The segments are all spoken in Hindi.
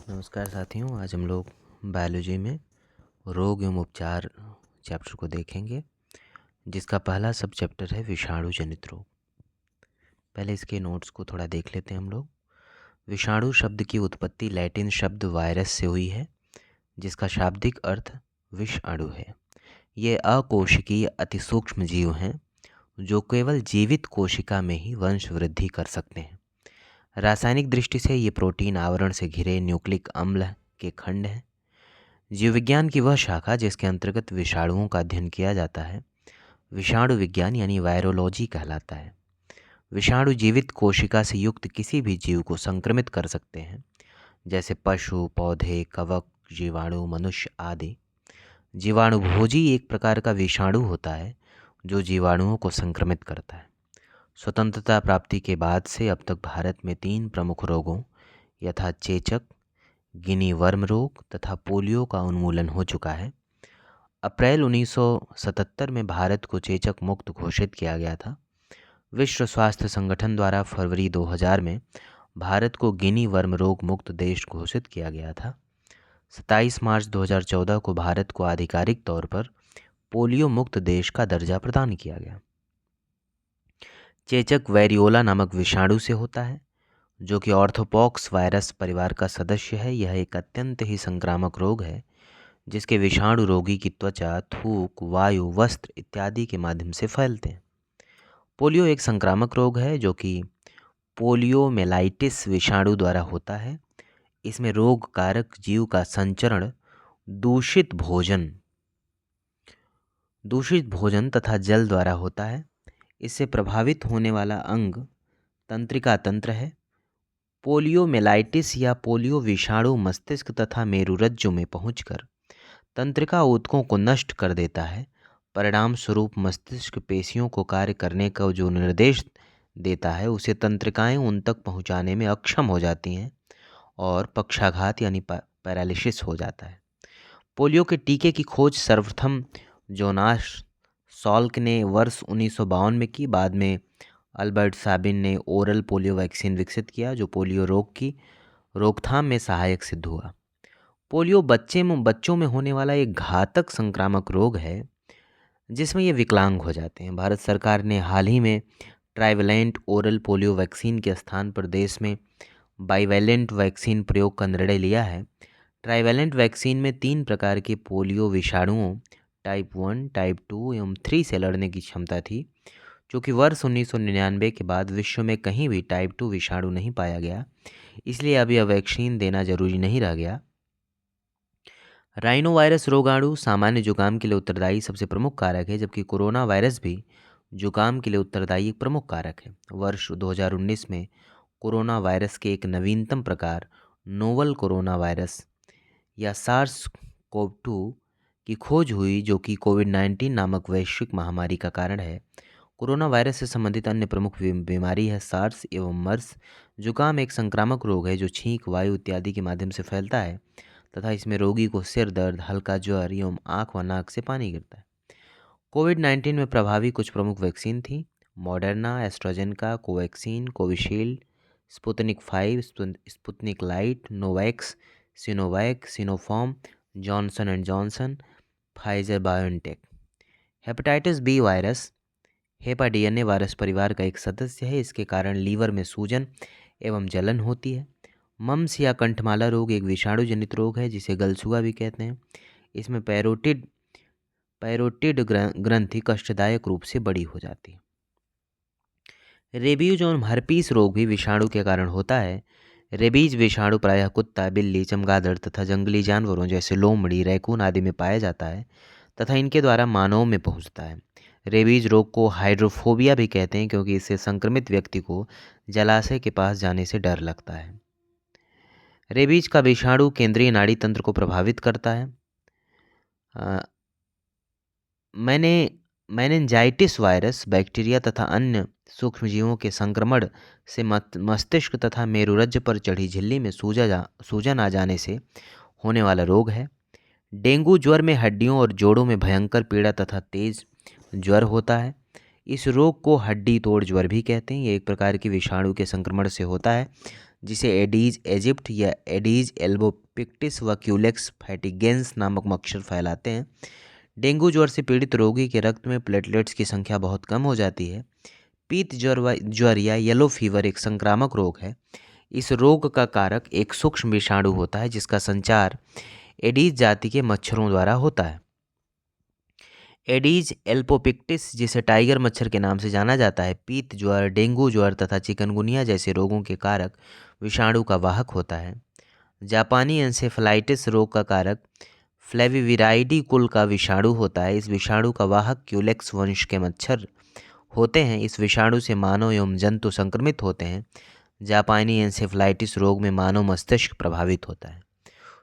नमस्कार साथियों, आज हम लोग बायोलॉजी में रोग एवं उपचार चैप्टर को देखेंगे, जिसका पहला सब चैप्टर है विषाणु जनित रोग। पहले इसके नोट्स को थोड़ा देख लेते हैं हम लोग। विषाणु शब्द की उत्पत्ति लैटिन शब्द वायरस से हुई है, जिसका शाब्दिक अर्थ विषाणु है। ये अकोशिकीय अतिसूक्ष्म जीव हैं जो केवल जीवित कोशिका में ही वंश वृद्धि कर सकते हैं। रासायनिक दृष्टि से ये प्रोटीन आवरण से घिरे न्यूक्लिक अम्ल के खंड हैं। जीव विज्ञान की वह शाखा जिसके अंतर्गत विषाणुओं का अध्ययन किया जाता है विषाणु विज्ञान यानी वायरोलॉजी कहलाता है। विषाणु जीवित कोशिका से युक्त किसी भी जीव को संक्रमित कर सकते हैं, जैसे पशु, पौधे, कवक, जीवाणु, मनुष्य आदि। जीवाणुभोजी एक प्रकार का विषाणु होता है जो जीवाणुओं को संक्रमित करता है। स्वतंत्रता प्राप्ति के बाद से अब तक भारत में 3 प्रमुख रोगों यथा चेचक, गिनी वर्म रोग तथा पोलियो का उन्मूलन हो चुका है। अप्रैल 1977 में भारत को चेचक मुक्त घोषित किया गया था। विश्व स्वास्थ्य संगठन द्वारा फरवरी 2000 में भारत को गिनी वर्म रोग मुक्त देश घोषित किया गया था। 27 मार्च 2014 को भारत को आधिकारिक तौर पर पोलियो मुक्त देश का दर्जा प्रदान किया गया। चेचक वेरियोला नामक विषाणु से होता है, जो कि ऑर्थोपॉक्स वायरस परिवार का सदस्य है। यह एक अत्यंत ही संक्रामक रोग है, जिसके विषाणु रोगी की त्वचा, थूक, वायु, वस्त्र इत्यादि के माध्यम से फैलते हैं। पोलियो एक संक्रामक रोग है जो कि पोलियोमेलाइटिस विषाणु द्वारा होता है। इसमें रोग कारक जीव का संचरण दूषित भोजन तथा जल द्वारा होता है। इससे प्रभावित होने वाला अंग तंत्रिका तंत्र है। पोलियोमेलाइटिस या पोलियो विषाणु मस्तिष्क तथा मेरुरज्जु में पहुंचकर तंत्रिका ऊतकों को नष्ट कर देता है। परिणाम स्वरूप मस्तिष्क पेशियों को कार्य करने का जो निर्देश देता है उसे तंत्रिकाएं उन तक पहुंचाने में अक्षम हो जाती हैं और पक्षाघात यानी पैरालिसिस हो जाता है। पोलियो के टीके की खोज सर्वप्रथम जोनास सॉल्क ने वर्ष 1952 में की। बाद में अल्बर्ट साबिन ने ओरल पोलियो वैक्सीन विकसित किया, जो पोलियो रोग की रोकथाम में सहायक सिद्ध हुआ। पोलियो बच्चों में होने वाला एक घातक संक्रामक रोग है, जिसमें ये विकलांग हो जाते हैं। भारत सरकार ने हाल ही में ट्राइवेलेंट ओरल पोलियो वैक्सीन के स्थान पर देश में बाइवेलेंट वैक्सीन प्रयोग का निर्णय लिया है। ट्राइवेलेंट वैक्सीन में 3 प्रकार के पोलियो विषाणुओं टाइप 1, टाइप 2 एवं 3 से लड़ने की क्षमता थी, जो कि वर्ष 1999 के बाद विश्व में कहीं भी टाइप 2 विषाणु नहीं पाया गया, इसलिए अब यह वैक्सीन देना जरूरी नहीं रह गया। राइनो वायरस रोगाणु सामान्य जुकाम के लिए उत्तरदायी सबसे प्रमुख कारक है, जबकि कोरोना वायरस भी जुकाम के लिए उत्तरदायी एक प्रमुख कारक है। वर्ष 2019 में कोरोना वायरस के एक नवीनतम प्रकार नोवल कोरोना वायरस या सार्स कोव-2 की खोज हुई, जो कि कोविड-19 नामक वैश्विक महामारी का कारण है। कोरोना वायरस से संबंधित अन्य प्रमुख बीमारी है सार्स एवं मर्स। जुकाम एक संक्रामक रोग है जो छींक, वायु इत्यादि के माध्यम से फैलता है तथा इसमें रोगी को सिर दर्द, हल्का ज्वर एवं आँख व नाक से पानी गिरता है। कोविड-19 में प्रभावी कुछ प्रमुख वैक्सीन थी: Moderna, AstraZeneca, Covaxin, Covishield, Sputnik 5, Sputnik Light, Novavax, Sinovac, Sinopharm, Johnson and Johnson, Pfizer BioNTech. Hepatitis B virus hepadna virus परिवार का एक सदस्य है। इसके कारण लीवर में सूजन एवं जलन होती है। मम्स या कंठमाला रोग एक विषाणु जनित रोग है, जिसे गलसुआ भी कहते हैं। इसमें पैरोटिड ग्रंथि कष्टदायक रूप से बड़ी हो जाती है। रेबीज और हर्पीस रोग भी विषाणु के कारण होता है। रेबीज विषाणु प्रायः कुत्ता, बिल्ली, चमगादड़ तथा जंगली जानवरों जैसे लोमड़ी, रैकून आदि में पाया जाता है तथा इनके द्वारा मानवों में पहुंचता है। रेबीज रोग को हाइड्रोफोबिया भी कहते हैं, क्योंकि इससे संक्रमित व्यक्ति को जलाशय के पास जाने से डर लगता है। रेबीज का विषाणु केंद्रीय नाड़ी तंत्र को प्रभावित करता है। मेनिंजाइटिस वायरस बैक्टीरिया तथा अन्य सूक्ष्मजीवों के संक्रमण से मस्तिष्क तथा मेरुरज्जु पर चढ़ी झिल्ली में सूजन आ जाने से होने वाला रोग है। डेंगू ज्वर में हड्डियों और जोड़ों में भयंकर पीड़ा तथा तेज ज्वर होता है। इस रोग को हड्डी तोड़ ज्वर भी कहते हैं। ये एक प्रकार की विषाणु के संक्रमण से होता है, जिसे एडीज एजिप्ट या एडीज एल्बोपिक्टिस व क्यूलेक्स फैटिगेंस नामक मच्छर फैलाते हैं। डेंगू ज्वर से पीड़ित रोगी के रक्त में प्लेटलेट्स की संख्या बहुत कम हो जाती है। पीत ज्वर या येलो फीवर एक संक्रामक रोग है। इस रोग का कारक एक सूक्ष्म विषाणु होता है जिसका संचार एडीज जाति के मच्छरों द्वारा होता है। एडीज एल्बोपिक्टिस, जिसे टाइगर मच्छर के नाम से जाना जाता है, पीत ज्वर, डेंगू ज्वर तथा चिकनगुनिया जैसे रोगों के कारक विषाणु का वाहक होता है। जापानी एन्सेफेलाइटिस रोग का कारक फ्लेविविराइडी कुल का विषाणु होता है। इस विषाणु का वाहक क्यूलेक्स वंश के मच्छर होते हैं। इस विषाणु से मानव एवं जंतु संक्रमित होते हैं। जापानी एन्सेफेलाइटिस रोग में मानव मस्तिष्क प्रभावित होता है।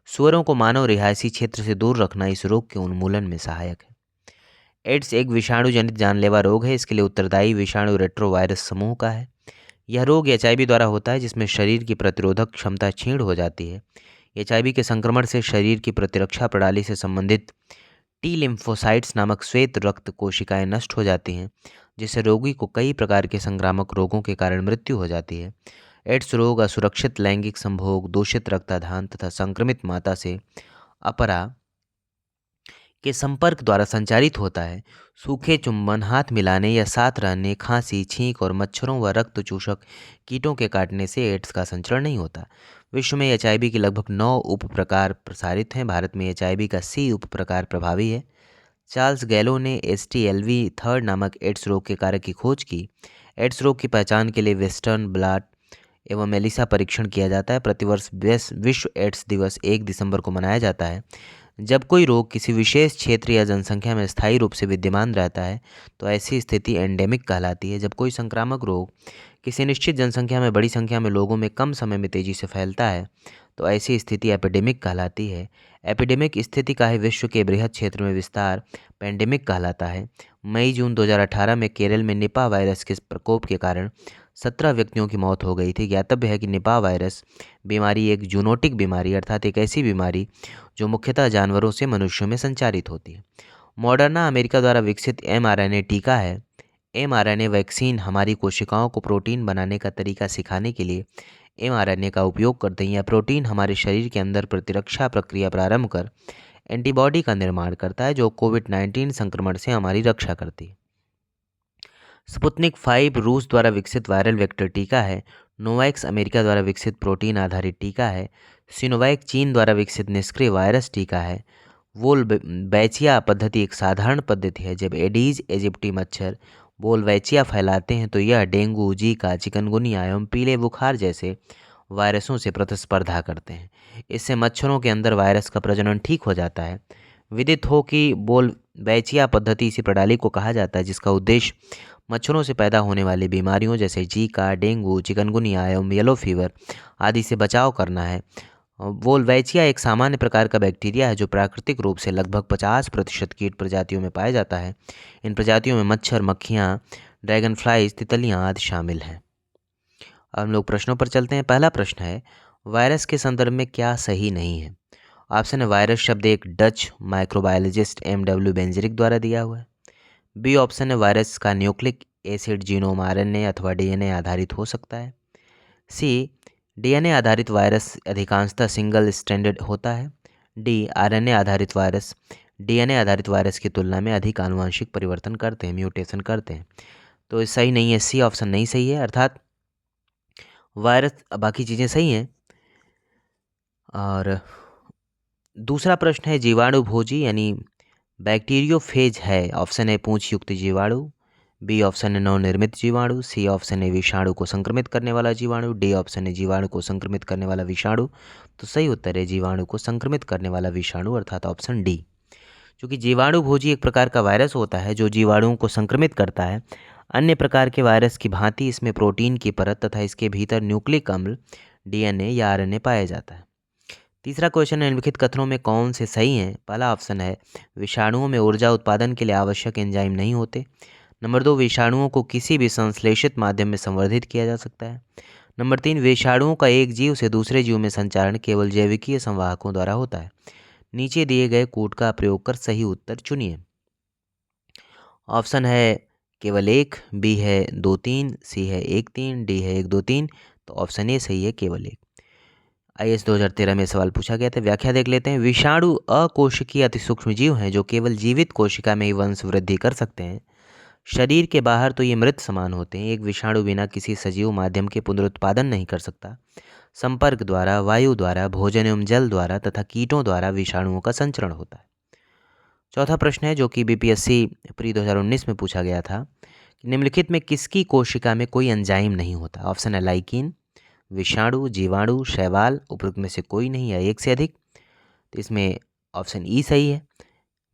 सुअरों को मानव रिहायशी क्षेत्र से दूर रखना इस रोग के उन्मूलन में सहायक है। एड्स एक विषाणु जनित जानलेवा रोग है। इसके लिए उत्तरदायी विषाणु रेट्रोवायरस समूह का है। यह रोग एचआईवी द्वारा होता है, जिसमें शरीर की प्रतिरोधक क्षमता क्षीण हो जाती है। एचआईवी के संक्रमण से शरीर की प्रतिरक्षा प्रणाली से संबंधित टी लिम्फोसाइट्स नामक श्वेत रक्त कोशिकाएं नष्ट हो जाती हैं, जिससे रोगी को कई प्रकार के संक्रामक रोगों के कारण मृत्यु हो जाती है। एड्स रोग असुरक्षित लैंगिक संभोग, दूषित रक्ताधान तथा संक्रमित माता से अपरा के संपर्क द्वारा संचारित होता है। सूखे चुंबन, हाथ मिलाने या साथ रहने, खांसी, छींक और मच्छरों व रक्त चूषक कीटों के काटने से एड्स का संचरण नहीं होता। विश्व में एचआईवी के लगभग 9 उप प्रकार प्रसारित हैं। भारत में एचआईवी का सी उप प्रकार प्रभावी है। चार्ल्स गैलो ने STLV3 नामक एड्स रोग के कारक की खोज की। एड्स रोग की पहचान के लिए वेस्टर्न ब्लॉट एवं मेलिसा परीक्षण किया जाता है। प्रतिवर्ष विश्व एड्स दिवस 1 दिसंबर को मनाया जाता है। जब कोई रोग किसी विशेष क्षेत्र या जनसंख्या में स्थायी रूप से विद्यमान रहता है तो ऐसी स्थिति एंडेमिक कहलाती है। जब कोई संक्रामक रोग किसी निश्चित जनसंख्या में बड़ी संख्या में लोगों में कम समय में तेजी से फैलता है तो ऐसी स्थिति एपिडेमिक कहलाती है। एपिडेमिक स्थिति का ही विश्व के बृहद क्षेत्र में विस्तार पेंडेमिक कहलाता है। मई-जून 2018 में केरल में निपा वायरस के प्रकोप के कारण 17 व्यक्तियों की मौत हो गई थी। ज्ञातव्य है कि निपा वायरस बीमारी एक जूनोटिक बीमारी अर्थात एक ऐसी बीमारी जो मुख्यतः जानवरों से मनुष्यों में संचारित होती है। मॉडर्ना अमेरिका द्वारा विकसित mRNA टीका है। mRNA वैक्सीन हमारी कोशिकाओं को प्रोटीन बनाने का तरीका सिखाने के लिए mRNA का उपयोग करते हैं। यह प्रोटीन हमारे शरीर के अंदर प्रतिरक्षा प्रक्रिया प्रारंभ कर एंटीबॉडी का निर्माण करता है जो कोविड-19 संक्रमण से हमारी रक्षा करती है। स्पुतनिक 5 रूस द्वारा विकसित वायरल वेक्टर टीका है। नोवैक्स अमेरिका द्वारा विकसित प्रोटीन आधारित टीका है। सिनोवैक चीन द्वारा विकसित निष्क्रिय वायरस टीका है। वोल्बैचिया पद्धति एक साधारण पद्धति है। जब एडीज एजिप्टी मच्छर वोल्बैचिया फैलाते हैं तो यह डेंगू, जीका, चिकनगुनिया एवं पीले बुखार जैसे वायरसों से प्रतिस्पर्धा करते हैं। इससे मच्छरों के अंदर वायरस का प्रजनन ठीक हो जाता है। विदित हो कि वोल्बैचिया पद्धति इसी प्रणाली को कहा जाता है जिसका उद्देश्य मच्छरों से पैदा होने वाली बीमारियों जैसे जीका, डेंगू, चिकनगुनिया एवं येलो फीवर आदि से बचाव करना है। वोल्बैचिया एक सामान्य प्रकार का बैक्टीरिया है जो प्राकृतिक रूप से लगभग 50% कीट प्रजातियों में पाया जाता है। इन प्रजातियों में मच्छर, मक्खियाँ, ड्रैगन फ्लाइज, तितलियाँ आदि शामिल हैं। अब हम लोग प्रश्नों पर चलते हैं। पहला प्रश्न है, वायरस के संदर्भ में क्या सही नहीं है? ऑप्शन है, वायरस शब्द एक डच माइक्रोबायोलॉजिस्ट MW बेंजरिक द्वारा दिया हुआ है। बी ऑप्शन है, वायरस का न्यूक्लिक एसिड जीनोम RNA अथवा DNA आधारित हो सकता है। सी, DNA आधारित वायरस अधिकांशतः सिंगल स्ट्रैंडेड होता है। डी, RNA आधारित वायरस DNA आधारित वायरस की तुलना में अधिक आनुवंशिक परिवर्तन करते हैं, म्यूटेशन करते हैं। तो ये सही नहीं है, सी ऑप्शन नहीं सही है, अर्थात वायरस, बाकी चीज़ें सही हैं। और दूसरा प्रश्न है, जीवाणु भोजी यानी बैक्टीरियोफेज है। ऑप्शन है, पूंछ युक्त जीवाणु। बी ऑप्शन है, नवनिर्मित जीवाणु। सी ऑप्शन है, विषाणु को संक्रमित करने वाला जीवाणु। डी ऑप्शन है, जीवाणु को संक्रमित करने वाला विषाणु। तो सही उत्तर है जीवाणु को संक्रमित करने वाला विषाणु अर्थात ऑप्शन डी। क्योंकि जीवाणु भोजी एक प्रकार का वायरस होता है जो जीवाणुओं को संक्रमित करता है। अन्य प्रकार के वायरस की भांति इसमें प्रोटीन की परत तथा इसके भीतर न्यूक्लिक अम्ल DNA या RNA पाया जाता है। तीसरा क्वेश्चन है, निम्नलिखित कथनों में कौन से सही हैं? पहला ऑप्शन है, विषाणुओं में ऊर्जा उत्पादन के लिए आवश्यक एंजाइम नहीं होते। नंबर 2, विषाणुओं को किसी भी संश्लेषित माध्यम में संवर्धित किया जा सकता है। नंबर 3, विषाणुओं का एक जीव से दूसरे जीव में संचारण केवल जैविकीय संवाहकों द्वारा होता है। नीचे दिए गए कोड का प्रयोग कर सही उत्तर चुनिए। ऑप्शन है केवल 1, बी है 2 3, सी है 1 3, डी है 1 2 3, तो ऑप्शन ए सही है, केवल एक। IAS 2013 में सवाल पूछा गया था। व्याख्या देख लेते हैं। विषाणु अकोशिकीय अति सूक्ष्म जीव हैं जो केवल जीवित कोशिका में ही वंश वृद्धि कर सकते हैं। शरीर के बाहर तो ये मृत समान होते हैं। एक विषाणु बिना किसी सजीव माध्यम के पुनरुत्पादन नहीं कर सकता। संपर्क द्वारा, वायु द्वारा, भोजन एवं जल द्वारा तथा कीटों द्वारा विषाणुओं का संचरण होता है। चौथा प्रश्न है जो कि BPSC प्री 2019 में पूछा गया था। निम्नलिखित में किसकी कोशिका में कोई एंजाइम नहीं होता? ऑप्शन है लाइकिन, विषाणु, जीवाणु, शैवाल, उपरोक्त में से कोई नहीं या एक से अधिक। तो इसमें ऑप्शन ई सही है।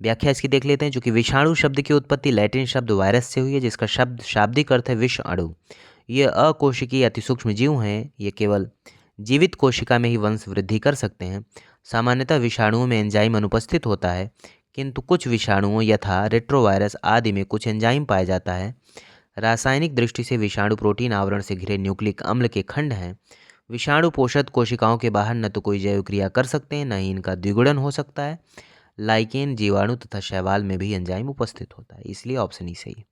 व्याख्या इसकी देख लेते हैं। जो कि विषाणु शब्द की उत्पत्ति लैटिन शब्द वायरस से हुई है, जिसका शब्द शाब्दिक अर्थ है विषाणु। ये अकोशिकीय अति सूक्ष्म जीव हैं। ये केवल जीवित कोशिका में ही वंश वृद्धि कर सकते हैं। सामान्यतः विषाणुओं में एंजाइम अनुपस्थित होता है, किंतु कुछ विषाणुओं यथा रेट्रोवायरस आदि में कुछ एंजाइम पाया जाता है। रासायनिक दृष्टि से विषाणु प्रोटीन आवरण से घिरे न्यूक्लिक अम्ल के खंड हैं। विषाणु पोषक कोशिकाओं के बाहर न तो कोई जैव क्रिया कर सकते हैं, न ही इनका द्विगुणन हो सकता है। लाइकेन, जीवाणु तथा शैवाल में भी एंजाइम उपस्थित होता है, इसलिए ऑप्शन ई सही है।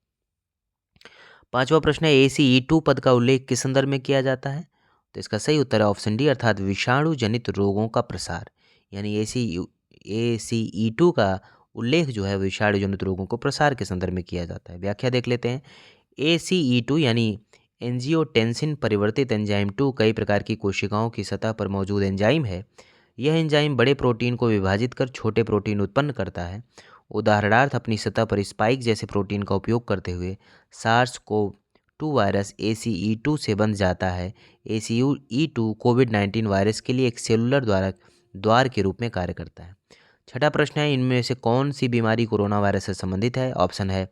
पांचवा प्रश्न है ACE2 पद का उल्लेख किस संदर्भ में किया जाता है? तो इसका सही उत्तर है ऑप्शन डी, अर्थात विषाणु जनित रोगों का प्रसार। यानी ACE2 का उल्लेख जो है विषाणु जनित रोगों को प्रसार के संदर्भ में किया जाता है। व्याख्या देख लेते हैं। ACE2 यानी एंजियोटेंसिन परिवर्तित एंजाइम 2 कई प्रकार की कोशिकाओं की सतह पर मौजूद एंजाइम है। यह एंजाइम बड़े प्रोटीन को विभाजित कर छोटे प्रोटीन उत्पन्न करता है। उदाहरणार्थ अपनी सतह पर स्पाइक जैसे प्रोटीन का उपयोग करते हुए SARS-CoV-2 वायरस ACE2 से बंध जाता है। ACE2 कोविड-19 वायरस के लिए एक सेलुलर द्वार के रूप में कार्य करता है। छठा प्रश्न है इनमें से कौन सी बीमारी कोरोना वायरस से संबंधित है? ऑप्शन है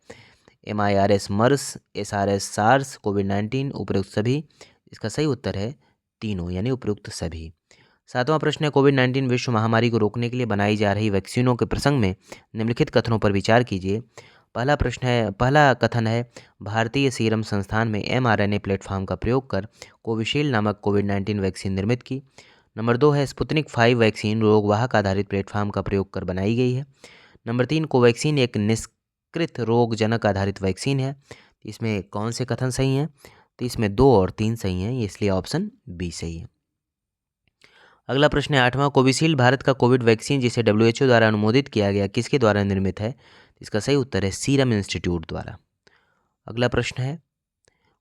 MIRS मर्स, SRS सार्स, कोविड-19, उपयुक्त सभी। इसका सही उत्तर है तीनों, यानी उपयुक्त सभी। सातवां प्रश्न है कोविड-19 विश्व महामारी को रोकने के लिए बनाई जा रही वैक्सीनों के प्रसंग में निम्नलिखित कथनों पर विचार कीजिए। पहला कथन है भारतीय सीरम संस्थान में mRNA प्लेटफॉर्म का प्रयोग कर कोविशील्ड नामक कोविड-19 वैक्सीन निर्मित की। नंबर 2 है स्पुतनिक 5 वैक्सीन रोगवाहक आधारित प्लेटफॉर्म का प्रयोग कर बनाई गई है। नंबर 3 कोवैक्सीन एक निष्कृत रोगजनक आधारित वैक्सीन है। इसमें कौन से कथन सही हैं? तो इसमें 2 और 3 सही हैं, इसलिए ऑप्शन बी सही है। अगला प्रश्न है आठवां, कोविशील्ड भारत का कोविड वैक्सीन जिसे WHO द्वारा अनुमोदित किया गया किसके द्वारा निर्मित है? इसका सही उत्तर है सीरम इंस्टीट्यूट द्वारा। अगला प्रश्न है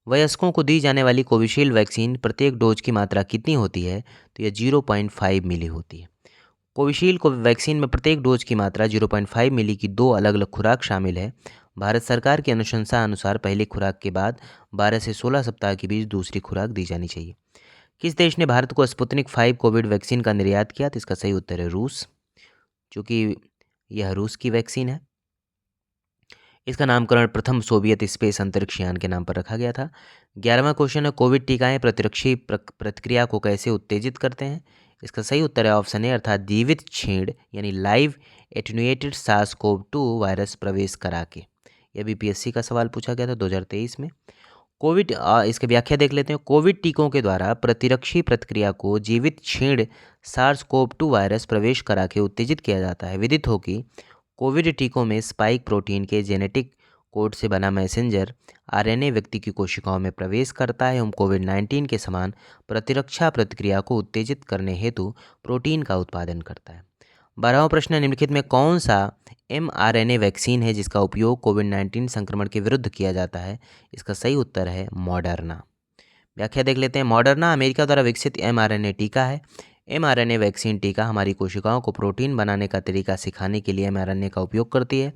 वयस्कों को दी जाने वाली कोविशील्ड वैक्सीन प्रत्येक डोज की मात्रा कितनी होती है? तो यह 0.5 मिली होती है। कोविशील्ड वैक्सीन में प्रत्येक डोज की मात्रा 0.5 मिली की 2 अलग अलग खुराक शामिल है। भारत सरकार की अनुशंसा अनुसार पहली खुराक के बाद 12 से 16 सप्ताह के बीच दूसरी खुराक दी जानी चाहिए। किस देश ने भारत को स्पुतनिक 5 कोविड वैक्सीन का निर्यात किया? तो इसका सही उत्तर है रूस, क्योंकि यह रूस की वैक्सीन है। इसका नामकरण प्रथम सोवियत स्पेस अंतरिक्ष यान के नाम पर रखा गया था। 11वां क्वेश्चन है कोविड टीकाएं प्रतिरक्षी प्रतिक्रिया को कैसे उत्तेजित करते हैं? इसका सही उत्तर है ऑप्शन ए, अर्थात जीवित छेड़ यानी लाइव एटेन्यूएटेड SARS-CoV-2 वायरस प्रवेश करा के। यह BPSC का सवाल पूछा गया था 2023 में। कोविड इसकी व्याख्या देख लेते हैं। कोविड टीकों के द्वारा प्रतिरक्षी प्रतिक्रिया को जीवित छेड़ SARS-CoV-2 वायरस प्रवेश करा के उत्तेजित किया जाता है। विदित हो कि कोविड टीकों में स्पाइक प्रोटीन के जेनेटिक कोड से बना मैसेंजर RNA व्यक्ति की कोशिकाओं में प्रवेश करता है एवं कोविड-19 के समान प्रतिरक्षा प्रतिक्रिया को उत्तेजित करने हेतु प्रोटीन का उत्पादन करता है। 12वां प्रश्न निम्नलिखित में कौन सा mRNA वैक्सीन है जिसका उपयोग कोविड-19 संक्रमण के विरुद्ध किया जाता है? इसका सही उत्तर है मॉडर्ना। व्याख्या देख लेते हैं। मॉडर्ना अमेरिका द्वारा विकसित mRNA टीका है। mRNA वैक्सीन टीका हमारी कोशिकाओं को प्रोटीन बनाने का तरीका सिखाने के लिए mRNA का उपयोग करती है।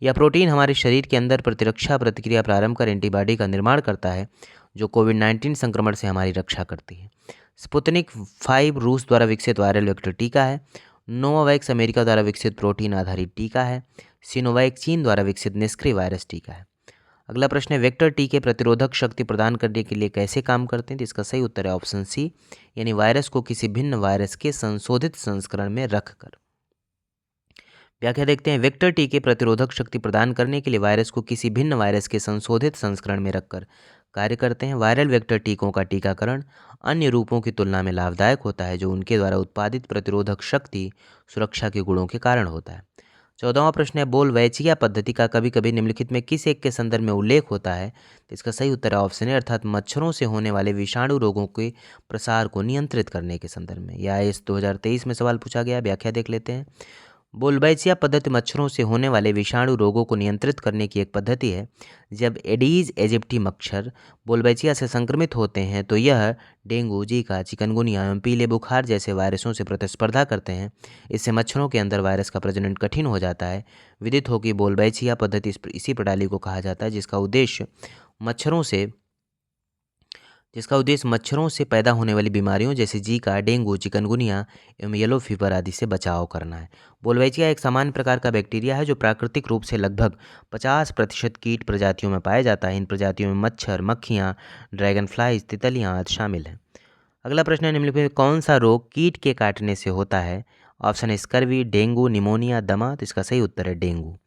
यह प्रोटीन हमारे शरीर के अंदर प्रतिरक्षा प्रतिक्रिया प्रारंभ कर एंटीबॉडी का निर्माण करता है जो कोविड-19 संक्रमण से हमारी रक्षा करती है। स्पुतनिक 5 रूस द्वारा विकसित वायरल वेक्टर टीका है। नोवावैक्स अमेरिका द्वारा विकसित प्रोटीन आधारित टीका है। सिनोवैक चीन द्वारा विकसित निष्क्रिय वायरस टीका है। अगला प्रश्न है वेक्टर टीके प्रतिरोधक शक्ति प्रदान करने के लिए कैसे काम करते हैं? तो इसका सही उत्तर है ऑप्शन सी, यानी वायरस को किसी भिन्न वायरस के संशोधित संस्करण में रखकर। व्याख्या देखते हैं। वेक्टर टीके प्रतिरोधक शक्ति प्रदान करने के लिए वायरस को किसी भिन्न वायरस के संशोधित संस्करण में रखकर कार्य करते हैं। वायरल वेक्टर टीकों का टीकाकरण अन्य रूपों की तुलना में लाभदायक होता है जो उनके द्वारा उत्पादित प्रतिरोधक शक्ति सुरक्षा के गुणों के कारण होता है। 14वां प्रश्न है, बोलवैचिया पद्धति का कभी कभी निम्नलिखित में किस एक के संदर्भ में उल्लेख होता है? तो इसका सही उत्तर है ऑप्शन है, अर्थात मच्छरों से होने वाले विषाणु रोगों के प्रसार को नियंत्रित करने के संदर्भ में। यह इस 2023 में सवाल पूछा गया, व्याख्या देख लेते हैं। बोलबैचिया पद्धति मच्छरों से होने वाले विषाणु रोगों को नियंत्रित करने की एक पद्धति है। जब एडीज एजिप्टी मच्छर बोलबैचिया से संक्रमित होते हैं तो यह डेंगू, जीका, चिकनगुनिया एवं पीले बुखार जैसे वायरसों से प्रतिस्पर्धा करते हैं। इससे मच्छरों के अंदर वायरस का प्रजनन कठिन हो जाता है। विदित हो कि बोलबैचिया पद्धति इसी प्रणाली को कहा जाता है जिसका उद्देश्य मच्छरों से पैदा होने वाली बीमारियों जैसे जीका, डेंगू, चिकनगुनिया एवं येलो फीवर आदि से बचाव करना है। बोलवैचिया एक सामान्य प्रकार का बैक्टीरिया है जो प्राकृतिक रूप से लगभग 50% कीट प्रजातियों में पाया जाता है। इन प्रजातियों में मच्छर, मक्खियाँ, ड्रैगन फ्लाइज, तितलियाँ आदि शामिल हैं। अगला प्रश्न है, निम्नलिखित में कौन सा रोग कीट के काटने से होता है? ऑप्शन है स्कर्वी, डेंगू, निमोनिया, दमा। तो इसका सही उत्तर है डेंगू।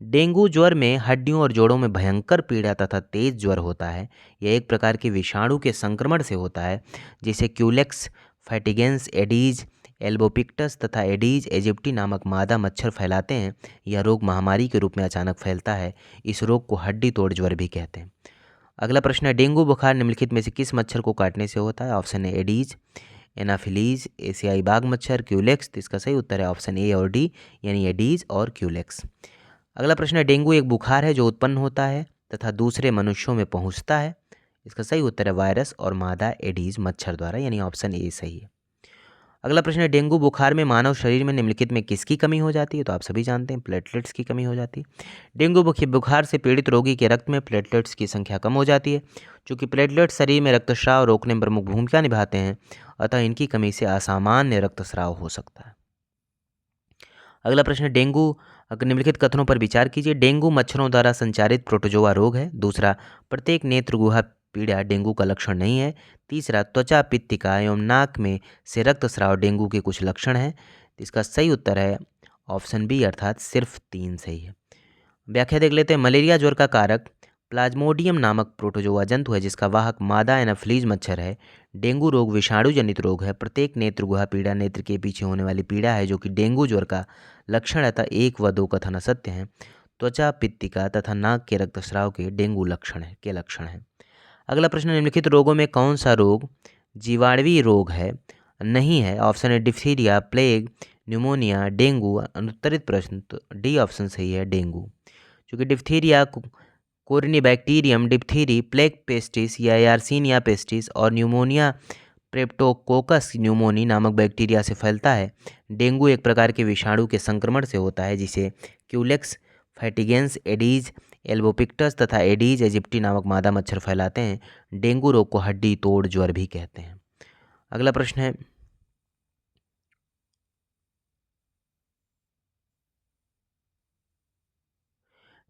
डेंगू ज्वर में हड्डियों और जोड़ों में भयंकर पीड़ा तथा तेज ज्वर होता है। यह एक प्रकार के विषाणु के संक्रमण से होता है जिसे क्यूलेक्स फैटिगेंस, एडीज एल्बोपिक्टस तथा एडीज एजिप्टी नामक मादा मच्छर फैलाते हैं। यह रोग महामारी के रूप में अचानक फैलता है। इस रोग को हड्डी तोड़ ज्वर भी कहते हैं। अगला प्रश्न है, डेंगू बुखार निम्नलिखित में से किस मच्छर को काटने से होता है? ऑप्शन है एडीज, एनाफिलीज, एशियाई बाघ मच्छर, क्यूलेक्स। तो इसका सही उत्तर है ऑप्शन ए और डी, यानी एडीज और क्यूलेक्स। अगला प्रश्न है, डेंगू एक बुखार है जो उत्पन्न होता है तथा दूसरे मनुष्यों में पहुंचता है। इसका सही उत्तर है वायरस और मादा एडीज मच्छर द्वारा, यानी ऑप्शन ए सही है। अगला प्रश्न है, डेंगू बुखार में मानव शरीर में निम्नलिखित में किसकी कमी हो जाती है? तो आप सभी जानते हैं प्लेटलेट्स की कमी हो जाती है। डेंगू बुखार से पीड़ित रोगी के रक्त में प्लेटलेट्स की संख्या कम हो जाती है। चूँकि प्लेटलेट्स शरीर में रक्तस्राव रोकने में प्रमुख भूमिका निभाते हैं, अतः इनकी कमी से असामान्य रक्तस्राव हो सकता है। अगला प्रश्न है, डेंगू निम्नलिखित कथनों पर विचार कीजिए। डेंगू मच्छरों द्वारा संचारित प्रोटोजोआ रोग है। दूसरा, प्रत्येक नेत्र गुहा पीड़ा डेंगू का लक्षण नहीं है। तीसरा, त्वचा पित्तिका एवं नाक में से रक्तस्राव डेंगू के कुछ लक्षण हैं। इसका सही उत्तर है ऑप्शन बी, अर्थात सिर्फ 3 सही है। व्याख्या देख लेते हैं। मलेरिया ज्वर का कारक प्लाज्मोडियम नामक प्रोटोजोआ जंतु है जिसका वाहक मादा एनाफिलीज मच्छर है। डेंगू रोग विषाणु जनित रोग है। प्रत्येक नेत्र गुहा पीड़ा नेत्र के पीछे होने वाली पीड़ा है जो कि डेंगू ज्वर का लक्षण है, 1 व 2 कथन असत्य हैं। त्वचा पित्तिका तथा नाक के रक्तस्राव के डेंगू लक्षण हैं। अगला प्रश्न, निम्नलिखित रोगों में कौन सा रोग जीवाणुवीय रोग है? नहीं है। ऑप्शन है डिप्थीरिया, प्लेग, न्यूमोनिया, डेंगू। अनुत्तरित प्रश्न, तो डी ऑप्शन सही है डेंगू। क्योंकि डिप्थीरिया कोरिनीबैक्टीरियम डिप्थीरी, प्लेग पेस्टिस या यार्सीनिया पेस्टिस और न्यूमोनिया प्रेप्टोकोकस न्यूमोनी नामक बैक्टीरिया से फैलता है। डेंगू एक प्रकार के विषाणु के संक्रमण से होता है जिसे क्यूलेक्स फैटिगेंस, एडीज एल्बोपिक्टस तथा एडीज एजिप्टी नामक मादा मच्छर फैलाते हैं। डेंगू रोग को हड्डी तोड़ ज्वर भी कहते हैं। अगला प्रश्न है,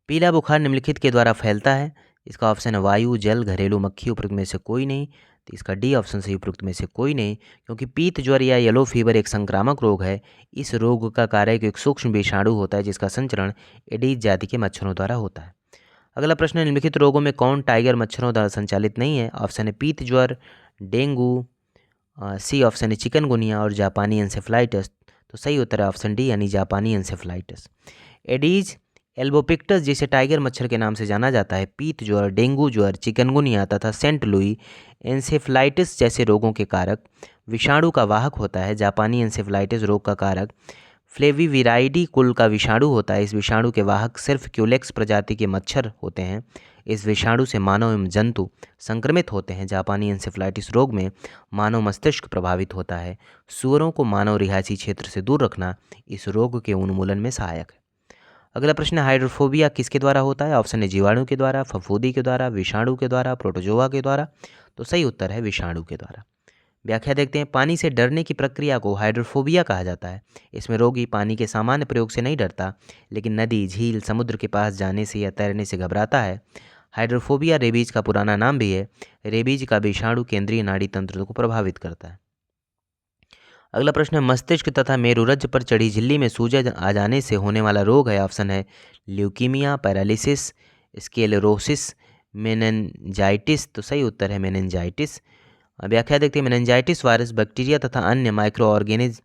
पीला बुखार निम्नलिखित के द्वारा फैलता है। इसका ऑप्शन है वायु, जल, घरेलू मक्खी। उपरोक्त में से कोई नहीं। तो इसका डी ऑप्शन सही, उपरोक्त में से कोई नहीं, क्योंकि पीत ज्वर या येलो फीवर एक संक्रामक रोग है। इस रोग का कारक एक सूक्ष्म विषाणु होता है जिसका संचरण एडीज जाति के मच्छरों द्वारा होता है। अगला प्रश्न है, निम्नलिखित रोगों में कौन टाइगर मच्छरों द्वारा संचालित नहीं है? ऑप्शन है पीत ज्वर, डेंगू, सी ऑप्शन है चिकनगुनिया और जापानी एंसेफ्लाइटिस। तो सही उत्तर है ऑप्शन डी, यानी जापानी एंसेफ्लाइटिस। एडीज एल्बोपिक्टस जिसे टाइगर मच्छर के नाम से जाना जाता है, पीत ज्वर, डेंगू ज्वर, चिकनगुनिया तथा सेंट लुई एंसेफ्लाइटिस जैसे रोगों के कारक विषाणु का वाहक होता है। जापानी एंसेफ्लाइटिस रोग का कारक फ्लेविविराइडी कुल का विषाणु होता है। इस विषाणु के वाहक सिर्फ क्यूलेक्स प्रजाति के मच्छर होते हैं। इस विषाणु से मानव एवं जंतु संक्रमित होते हैं। जापानी एंसेफ्लाइटिस रोग में मानव मस्तिष्क प्रभावित होता है। सूअरों को मानव रिहायशी क्षेत्र से दूर रखना इस रोग के उन्मूलन में सहायक है। अगला प्रश्न, हाइड्रोफोबिया किसके द्वारा होता है? ऑप्शन है जीवाणु के द्वारा, फफूंदी के द्वारा, विषाणु के द्वारा, प्रोटोजोआ के द्वारा। तो सही उत्तर है विषाणु के द्वारा। व्याख्या देखते हैं। पानी से डरने की प्रक्रिया को हाइड्रोफोबिया कहा जाता है। इसमें रोगी पानी के सामान्य प्रयोग से नहीं डरता, लेकिन नदी, झील, समुद्र के पास जाने से या तैरने से घबराता है। हाइड्रोफोबिया रेबीज का पुराना नाम भी है। रेबीज का विषाणु केंद्रीय नाड़ी तंत्र को प्रभावित करता है। अगला प्रश्न है, मस्तिष्क तथा मेरुरज्ज पर चढ़ी झिल्ली में सूजन आ जाने से होने वाला रोग है। ऑप्शन है ल्यूकीमिया, पैरालिसिस, स्क्लेरोसिस, मेनिंजाइटिस। तो सही उत्तर है मेनिंजाइटिस। व्याख्या देखते हैं। मेनिंजाइटिस वायरस, बैक्टीरिया तथा अन्य माइक्रो ऑर्गेनिज्म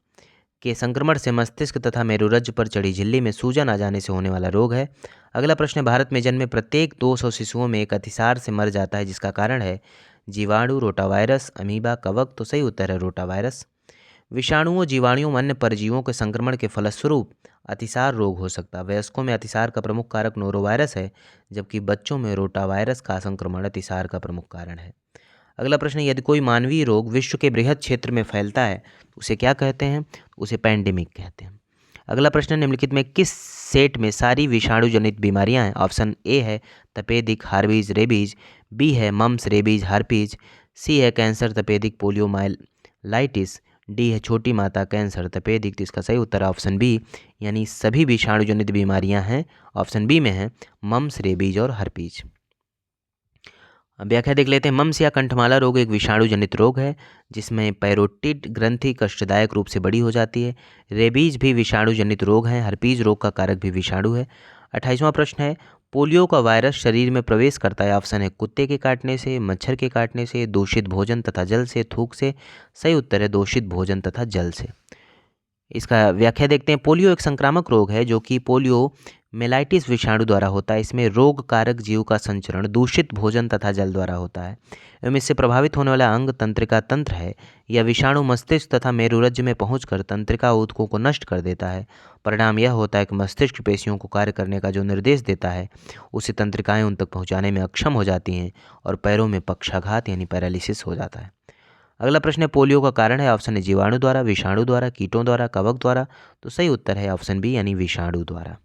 के संक्रमण से मस्तिष्क तथा मेरुरज्जु पर चढ़ी झिल्ली में सूजन आ जाने से होने वाला रोग है। अगला प्रश्न है, भारत में जन्मे प्रत्येक 200 शिशुओं में एक अतिसार से मर जाता है, जिसका कारण है जीवाणु, रोटावायरस, अमीबा, कवक। तो सही उत्तर है रोटावायरस। विषाणुओं, जीवाणुओं, अन्य परजीवों के संक्रमण के फलस्वरूप अतिसार रोग हो सकता है। वयस्कों में अतिसार का प्रमुख कारक नोरोवायरस है, जबकि बच्चों में रोटावायरस का संक्रमण अतिसार का प्रमुख कारण है। अगला प्रश्न है, यदि कोई मानवीय रोग विश्व के बृहद क्षेत्र में फैलता है तो उसे क्या कहते हैं? उसे पैंडेमिक कहते हैं। अगला प्रश्न, निम्नलिखित में किस सेट में सारी विषाणु जनित बीमारियां हैं? ऑप्शन ए है तपेदिक, हार्बीज, रेबीज, बी है मम्स, रेबीज, हार्पीज, सी है कैंसर, तपेदिक, पोलियो, माइलाइटिस, डी है छोटी माता, कैंसर, तपेदिक। तो इसका सही उत्तर ऑप्शन बी, यानी सभी विषाणु जनित बीमारियां हैं ऑप्शन बी में है मम्स, रेबीज और हर्पीज। व्याख्या देख लेते हैं। मम्स या कंठमाला रोग एक विषाणु जनित रोग है जिसमें पैरोटिड ग्रंथि कष्टदायक रूप से बड़ी हो जाती है। रेबीज भी विषाणु जनित रोग है। हर्पीज रोग का कारक भी विषाणु है। 28वां प्रश्न है, पोलियो का वायरस शरीर में प्रवेश करता है। ऑप्शन है कुत्ते के काटने से, मच्छर के काटने से, दूषित भोजन तथा जल से, थूक से। सही उत्तर है दूषित भोजन तथा जल से। इसका व्याख्या देखते हैं। पोलियो एक संक्रामक रोग है जो कि पोलियो मेलाइटिस विषाणु द्वारा होता है। इसमें रोग कारक जीव का संचरण दूषित भोजन तथा जल द्वारा होता है एवं इससे प्रभावित होने वाला अंग तंत्रिका तंत्र है। यह विषाणु मस्तिष्क तथा मेरुरज्जु में पहुंचकर तंत्रिका ऊतकों को नष्ट कर देता है। परिणाम यह होता है कि मस्तिष्क पेशियों को कार्य करने का जो निर्देश देता है उसे तंत्रिकाएं उन तक पहुँचाने में अक्षम हो जाती हैं और पैरों में पक्षाघात यानी पैरालिसिस हो जाता है। अगला प्रश्न है, पोलियो का कारण है। ऑप्शन है जीवाणु द्वारा, विषाणु द्वारा, कीटों द्वारा, कवक द्वारा। तो सही उत्तर है ऑप्शन बी, यानी विषाणु द्वारा।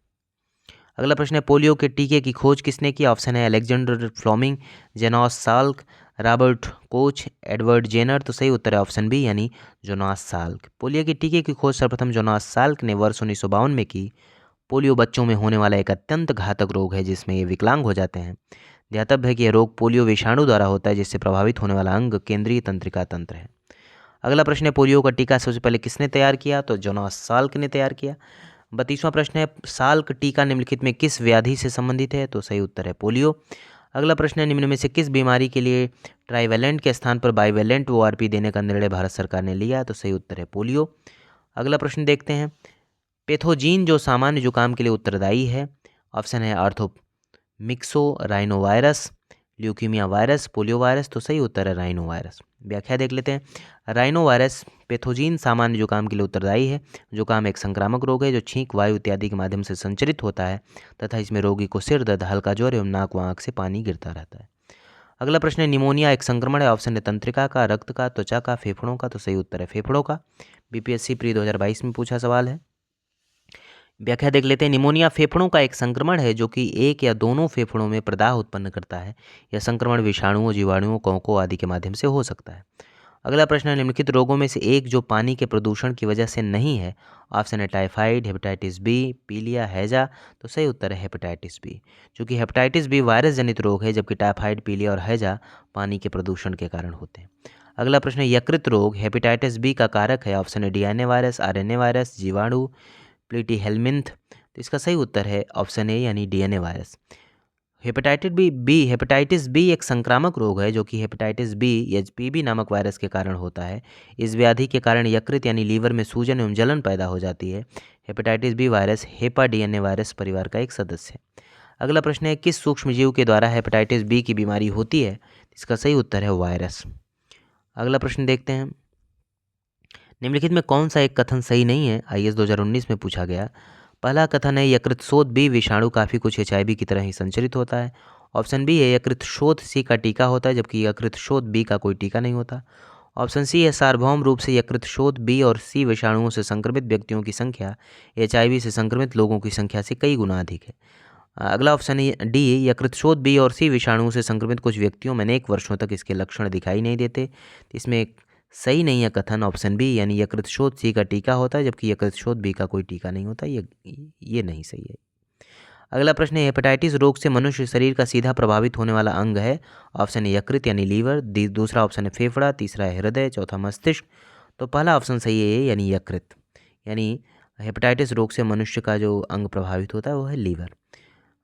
अगला प्रश्न है, पोलियो के टीके की खोज किसने की? ऑप्शन है Alexander Fleming, Jonas Salk, Robert Koch, Edward Jenner. तो सही उत्तर है ऑप्शन बी, यानी जोनास साल्क। पोलियो के टीके की खोज सर्वप्रथम जोनास साल्क ने वर्ष 1952 में की। पोलियो बच्चों में होने वाला एक अत्यंत घातक रोग है जिसमें ये विकलांग हो जाते हैं। ध्यातव्य है कि यह रोग पोलियो विषाणु द्वारा होता है जिससे प्रभावित होने वाला अंग केंद्रीय तंत्रिका तंत्र है। अगला प्रश्न है, पोलियो का टीका सबसे पहले किसने तैयार किया? तो जोनास साल्क ने तैयार किया। 32वां प्रश्न है, साल्क टीका निम्नलिखित में किस व्याधि से संबंधित है? तो सही उत्तर है पोलियो। अगला प्रश्न है, निम्न में से किस बीमारी के लिए ट्राइवेलेंट के स्थान पर बाइवेलेंट ORP देने का निर्णय भारत सरकार ने लिया? तो सही उत्तर है पोलियो। अगला प्रश्न देखते हैं, पैथोजीन जो सामान्य जुकाम के लिए उत्तरदायी है। ऑप्शन है orthomyxo, rhinovirus, leukaemia virus, polio virus. तो सही उत्तर है राइनो वायरस। व्याख्या देख लेते हैं। राइनो वायरस पैथोजीन सामान्य जुकाम के लिए उत्तरदायी है। जुकाम एक संक्रामक रोग है जो छींक, वायु इत्यादि के माध्यम से संचरित होता है तथा इसमें रोगी को सिर दर्द, हल्का ज्वर एवं नाक व आँख से पानी गिरता रहता है। अगला प्रश्न है, निमोनिया एक संक्रमण है। ऑप्शन है तंत्रिका का, रक्त का, त्वचा का, फेफड़ों का। तो सही उत्तर है फेफड़ों का। BPSC प्री 2022 में पूछा सवाल है। व्याख्या देख लेते हैं। निमोनिया फेफड़ों का एक संक्रमण है जो कि एक या दोनों फेफड़ों में प्रदाह उत्पन्न करता है। यह संक्रमण विषाणुओं, जीवाणुओं, कवकों आदि के माध्यम से हो सकता है। अगला प्रश्न है, निम्नलिखित रोगों में से एक जो पानी के प्रदूषण की वजह से नहीं है। ऑप्शन है टाइफाइड, हेपेटाइटिस बी, पीलिया, हैजा। तो सही उत्तर है हेपेटाइटिस बी, क्योंकि हेपेटाइटिस बी वायरस जनित रोग है जबकि टाइफाइड, पीलिया और हैजा पानी के प्रदूषण के कारण होते हैं। अगला प्रश्न है, यकृत रोग हेपेटाइटिस बी का कारक है। ऑप्शन है DNA वायरस, RNA वायरस, जीवाणु, प्लेटीहेल्मिंथ। तो इसका सही उत्तर है ऑप्शन ए, यानी DNA वायरस। हेपेटाइटिस बी एक संक्रामक रोग है जो कि हेपेटाइटिस बी HPV नामक वायरस के कारण होता है। इस व्याधि के कारण यकृत यानी लीवर में सूजन एवं जलन पैदा हो जाती है। Hepatitis B virus hepa DNA virus परिवार का एक सदस्य है। अगला प्रश्न है, किस सूक्ष्मजीव के द्वारा हेपेटाइटिस बी की बीमारी होती है? इसका सही उत्तर है वायरस। अगला प्रश्न देखते हैं, निम्नलिखित में कौन सा एक कथन सही नहीं है? IAS 2019 में पूछा गया। पहला कथन है, यकृत शोथ बी विषाणु काफ़ी कुछ HIV की तरह ही संचरित होता है। ऑप्शन बी है, यकृत शोथ C का टीका होता है जबकि यकृत शोथ B का कोई टीका नहीं होता। ऑप्शन सी है, सार्वभौम रूप से यकृत शोथ B और C विषाणुओं से संक्रमित व्यक्तियों की संख्या HIV से संक्रमित लोगों की संख्या से कई गुना अधिक है। अगला ऑप्शन है डी, यकृत शोथ B और C विषाणुओं से संक्रमित कुछ व्यक्तियों में अनेक वर्षों तक इसके लक्षण दिखाई नहीं देते। इसमें सही नहीं है कथन ऑप्शन बी, यानी यकृत शोथ C का टीका होता है जबकि यकृत शोथ B का कोई टीका नहीं होता। ये नहीं सही है। अगला प्रश्न है, हेपेटाइटिस रोग से मनुष्य शरीर का सीधा प्रभावित होने वाला अंग है। ऑप्शन है यकृत यानी लीवर, दूसरा ऑप्शन है फेफड़ा, तीसरा है हृदय, चौथा मस्तिष्क। तो पहला ऑप्शन सही है यानी यकृत, यानी हेपेटाइटिस रोग से मनुष्य का जो अंग प्रभावित होता है वो है लीवर।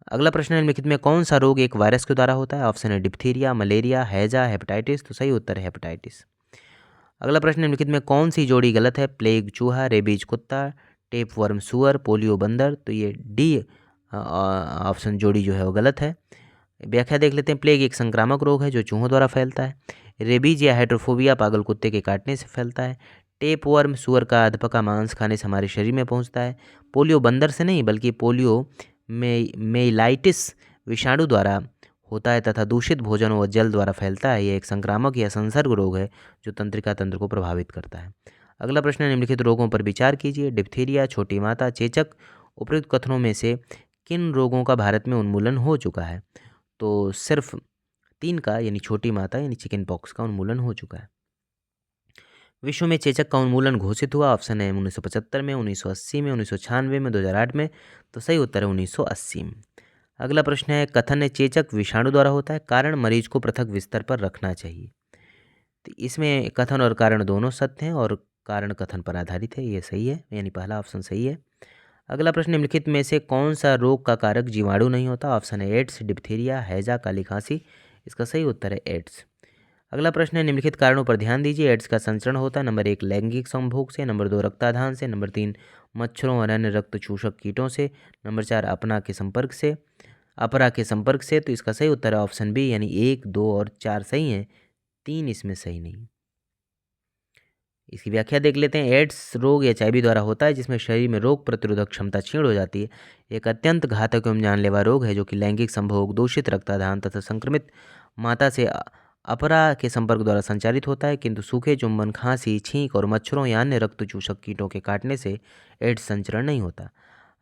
अगला प्रश्न है, निम्नलिखित में कौन सा रोग एक वायरस के द्वारा होता है? ऑप्शन है डिप्थीरिया, मलेरिया, हैजा, हेपेटाइटिस। तो सही उत्तर है हेपेटाइटिस। अगला प्रश्न निम्नलिखित में कौन सी जोड़ी गलत है? प्लेग चूहा, रेबीज कुत्ता, टेप वर्म सुअर, पोलियो बंदर। तो ये डी ऑप्शन जोड़ी जो है वो गलत है। व्याख्या देख लेते हैं। प्लेग एक संक्रामक रोग है जो चूहों द्वारा फैलता है। रेबीज या हाइड्रोफोबिया पागल कुत्ते के काटने से फैलता है। टेप वर्म सुअर का अधपका मांस खाने से हमारे शरीर में पहुंचता है। पोलियो बंदर से नहीं बल्कि पोलियो मेलाइटिस विषाणु द्वारा होता है तथा दूषित भोजन व जल द्वारा फैलता है। यह एक संक्रामक या संसर्ग रोग है जो तंत्रिका तंत्र को प्रभावित करता है। अगला प्रश्न है, निम्नलिखित रोगों पर विचार कीजिए। डिप्थीरिया, छोटी माता, चेचक। उपयुक्त कथनों में से किन रोगों का भारत में उन्मूलन हो चुका है? तो सिर्फ 3 का यानी छोटी माता यानी चिकन पॉक्स का उन्मूलन हो चुका है। विश्व में चेचक का उन्मूलन घोषित हुआ। ऑप्शन है 1975 में, 1980 में, 1996 में, 2008 में। तो सही उत्तर है 1980 में। अगला प्रश्न है, कथन है चेचक विषाणु द्वारा होता है, कारण मरीज को पृथक बिस्तर पर रखना चाहिए। तो इसमें कथन और कारण दोनों सत्य हैं और कारण कथन पर आधारित है, ये सही है, यानी पहला ऑप्शन सही है। अगला प्रश्न, निम्नलिखित में से कौन सा रोग का कारक जीवाणु नहीं होता? ऑप्शन है एड्स, डिप्थीरिया, हैजा, काली खांसी। इसका सही उत्तर है एड्स। अगला प्रश्न है, निम्नलिखित कारणों पर ध्यान दीजिए। एड्स का संचरण होता है नंबर 1 लैंगिक संभोग से, नंबर 2 रक्ताधान से, नंबर 3 मच्छरों और अन्य रक्त चूषक कीटों से, नंबर 4 अपरा के संपर्क से। तो इसका सही उत्तर है ऑप्शन बी, यानी 1, 2 और 4 सही हैं, 3 इसमें सही नहीं। इसकी व्याख्या देख लेते हैं। एड्स रोग एचआईवी द्वारा होता है जिसमें शरीर में रोग प्रतिरोधक क्षमता क्षीण हो जाती है। एक अत्यंत घातक एवं जानलेवा रोग है जो कि लैंगिक संभोग, दूषित रक्ताधान तथा संक्रमित माता से अपरा के संपर्क द्वारा संचारित होता है, किंतु सूखे चुंबन, खांसी, छींक और मच्छरों या अन्य रक्त चूषक कीटों के काटने से एड्स संचरण नहीं होता।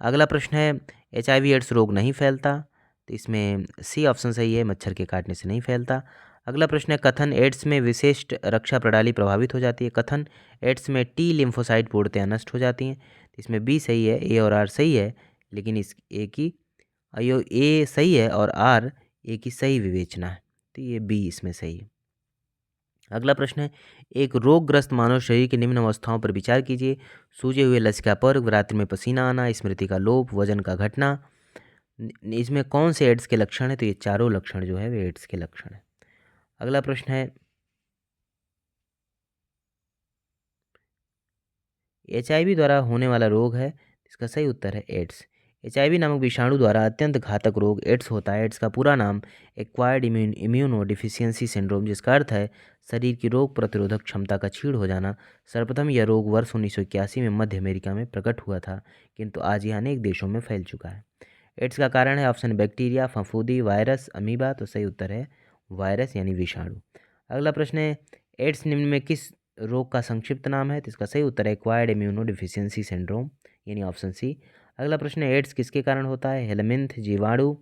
अगला प्रश्न है, एचआईवी एड्स रोग नहीं फैलता। तो इसमें सी ऑप्शन सही है, मच्छर के काटने से नहीं फैलता। अगला प्रश्न है, कथन एड्स में विशिष्ट रक्षा प्रणाली प्रभावित हो जाती है। कथन एड्स में टी लिम्फोसाइट पूर्णतया नष्ट हो जाती हैं। इसमें बी सही है, ए और आर सही है, लेकिन इस ए सही है और आर ए की सही विवेचना है, तो ये बी इसमें सही है। अगला प्रश्न है, एक रोगग्रस्त मानव शरीर की निम्न अवस्थाओं पर विचार कीजिए। सूजे हुए लसिकापर्क, रात्रि में पसीना आना, स्मृति का लोप, वजन का घटना। इसमें कौन से एड्स के लक्षण है? तो ये चारों लक्षण जो है वे एड्स के लक्षण है। अगला प्रश्न है, एचआईवी द्वारा होने वाला रोग है, इसका सही उत्तर है एड्स। एचआईवी नामक विषाणु द्वारा अत्यंत घातक रोग एड्स होता है। एड्स का पूरा नाम एक्वायर्ड इम्यूनो डिफिशियंसी सिंड्रोम, जिसका अर्थ है शरीर की रोग प्रतिरोधक क्षमता का क्षीण हो जाना। सर्वप्रथम यह रोग वर्ष 1981 में मध्य अमेरिका में प्रकट हुआ था, किंतु आज यह अनेक देशों में फैल चुका है। एड्स का कारण है ऑप्शन बैक्टीरिया, फफूंदी, वायरस, अमीबा। तो सही उत्तर है वायरस यानी विषाणु। अगला प्रश्न है, एड्स निम्न में किस रोग का संक्षिप्त नाम है? तो इसका सही उत्तर है एक्वायर्ड इम्यूनो डिफिशियंसी सिंड्रोम, यानी ऑप्शन सी। अगला प्रश्न है, एड्स किसके कारण होता है? हेलमिंथ, जीवाणु,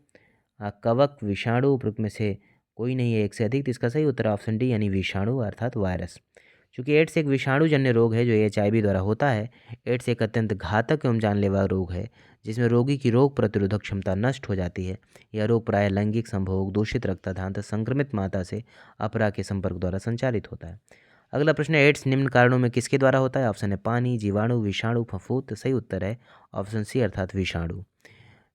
कवक, विषाणु। उपयुक्त में से कोई नहीं है, एक से अधिक। तो इसका सही उत्तर है ऑप्शन डी, यानी विषाणु अर्थात वायरस। चूंकि एड्स एक विषाणुजन्य रोग है जो एचआईवी द्वारा होता है। एड्स एक अत्यंत घातक एवं जानलेवा रोग है जिसमें रोगी की रोग प्रतिरोधक क्षमता नष्ट हो जाती है। यह रोग प्रायः लैंगिक संभोग, दूषित रक्ताधान तथा संक्रमित माता से अपरा के संपर्क द्वारा संचालित होता है। अगला प्रश्न है, एड्स निम्न कारणों में किसके द्वारा होता है? ऑप्शन है पानी, जीवाणु, विषाणु, फफूंद। तो सही उत्तर है ऑप्शन सी अर्थात विषाणु।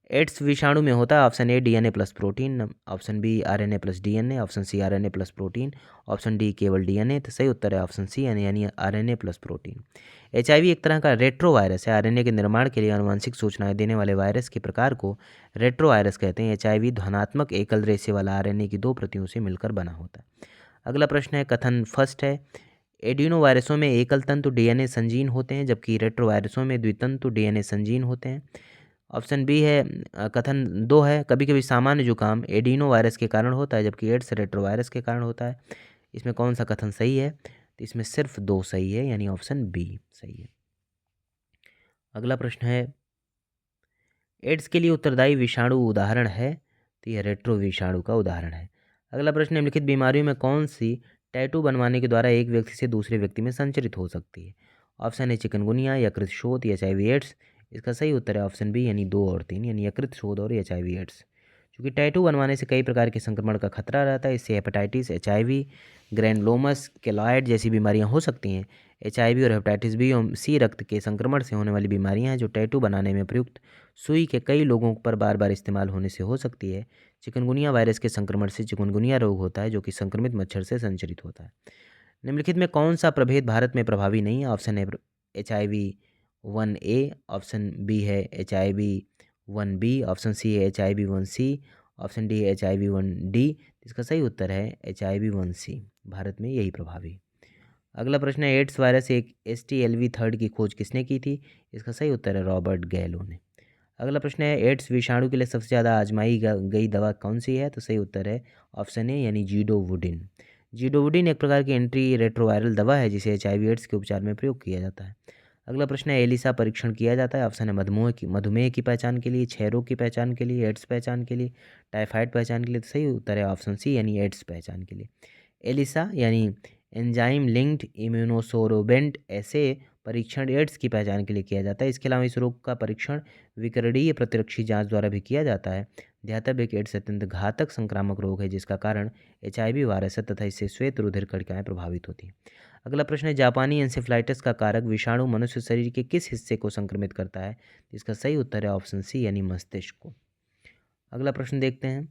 एड्स विषाणु में होता है option A DNA plus protein, option B RNA plus DNA, option C RNA plus protein, option D केवल डीएनए। तो सही उत्तर है ऑप्शन सी यानी आरएनए प्लस प्रोटीन। एचआईवी एक तरह का रेट्रो वायरस है। आरएनए के निर्माण के लिए आनुवंशिक सूचनाएं देने वाले वायरस के प्रकार को रेट्रो वायरस कहते हैं। एचआईवी धनात्मक एकल रेशे वाला आरएनए की 2 प्रतियों से मिलकर बना होता है। अगला प्रश्न है, कथन फर्स्ट है, एडिनो वायरसों में एकल तंतु डीएनए संजीन होते हैं जबकि रेट्रो वायरसों में द्वितंतु डीएनए संजीन होते हैं। ऑप्शन बी है कथन 2 है, कभी कभी सामान्य जुकाम एडिनो वायरस के कारण होता है जबकि एड्स रेट्रो वायरस के कारण होता है। इसमें कौन सा कथन सही है? तो इसमें सिर्फ 2 सही है, यानी ऑप्शन बी सही है। अगला प्रश्न है, एड्स के लिए उत्तरदायी विषाणु उदाहरण है? तो यह रेट्रो विषाणु का उदाहरण है। अगला प्रश्न, निम्नलिखित बीमारियों में कौन सी टैटू बनवाने के द्वारा एक व्यक्ति से दूसरे व्यक्ति में संचरित हो सकती है? ऑप्शन है चिकनगुनिया, यकृत शोथ, एचआईवी एड्स। इसका सही उत्तर है ऑप्शन बी, यानी 2 और 3, यानी यकृत शोथ और एचआईवी एड्स। क्योंकि टैटू बनवाने से कई प्रकार के संक्रमण का खतरा रहता है। इससे हेपेटाइटिस, एचआईवी, ग्रैनुलोमस, केलॉइड जैसी बीमारियां हो सकती हैं। एचआईवी और हेपेटाइटिस बी और सी रक्त के संक्रमण से होने वाली बीमारियां हैं जो टैटू बनाने में प्रयुक्त सुई के कई लोगों पर बार बार इस्तेमाल होने से हो सकती है। चिकनगुनिया वायरस के संक्रमण से चिकनगुनिया रोग होता है जो कि संक्रमित मच्छर से संचरित होता है। निम्नलिखित में कौन सा प्रभेद भारत में प्रभावी नहीं है? ऑप्शन है HIV-1A, ऑप्शन बी है HIV-1B, ऑप्शन सी है HIV-1C, ऑप्शन डी है HIV-1D। इसका सही उत्तर है HIV-1C। भारत में यही प्रभावी। अगला प्रश्न है एड्स वायरस एक HTLV-3 की खोज किसने की थी? इसका सही उत्तर है रॉबर्ट गैलो ने। अगला प्रश्न है एड्स विषाणु के लिए सबसे ज़्यादा आजमाई गई दवा कौन सी है? तो सही उत्तर है ऑप्शन ए यानी जीडोवुडिन। जीडोवुडिन एक प्रकार की एंटी रेट्रोवायरल दवा है जिसे HIV एड्स के उपचार में प्रयोग किया जाता है। अगला प्रश्न है एलिसा परीक्षण किया जाता है? ऑप्शन है मधुमेह की पहचान के लिए, क्षय रोग की पहचान के लिए, एड्स पहचान के लिए, टाइफाइड पहचान के लिए। तो सही उत्तर है ऑप्शन सी यानी एड्स पहचान के लिए। एलिसा यानी एंजाइम लिंक्ड इम्यूनोसोरोबेंट ऐसे परीक्षण एड्स की पहचान के लिए किया जाता है। इसके अलावा इस रोग का परीक्षण विकरणीय प्रतिरक्षी जांच द्वारा भी किया जाता है। ध्यातव्य कि एड्स अत्यंत घातक संक्रामक रोग है जिसका कारण HIV वायरस है तथा इससे श्वेत रुधिर कणिकाएं प्रभावित होती हैं। अगला प्रश्न है जापानी एंसेफ्लाइटिस का कारक विषाणु मनुष्य शरीर के किस हिस्से को संक्रमित करता है? इसका सही उत्तर है ऑप्शन सी यानी मस्तिष्क को। अगला प्रश्न देखते हैं।